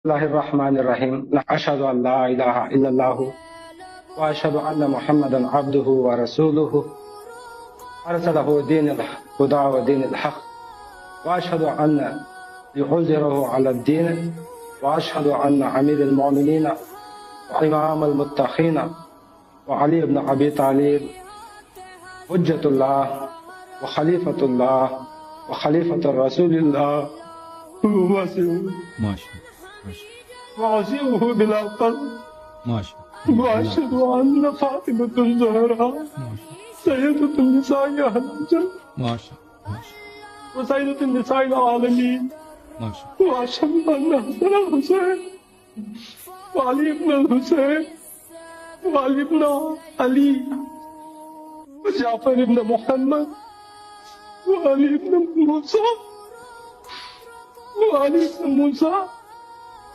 बिस्मिल्लाहिर्रहमानिर्रहीम अशहदु अन ला इलाहा इल्लल्लाहु व अशहदु अन्न मुहम्मदन अब्दुहु व रसूलुहु अरसलहु दीनल हुदा व दीनल हक व अशहदु अन्न युज़हिरहु अला दीन व अशहदु अन्न अमीरुल मोमिनीन व इमामुल मुत्तक़ीन व अली इब्न अबी तालिब हुज्जतुल्लाह व खलीफतुल्लाह व खलीफतुर रसूलिल्लाह وعزيه بلا قلب وأشهد أن فاطمة الزهراء سيدة النساء أهل الجنة وسيدة النساء العالمين وأشهد أن حسن الحسين وعلي بن الحسين وعلي بن علي وجعفر بن محمد وعلي بن موسى وعلي بن موسى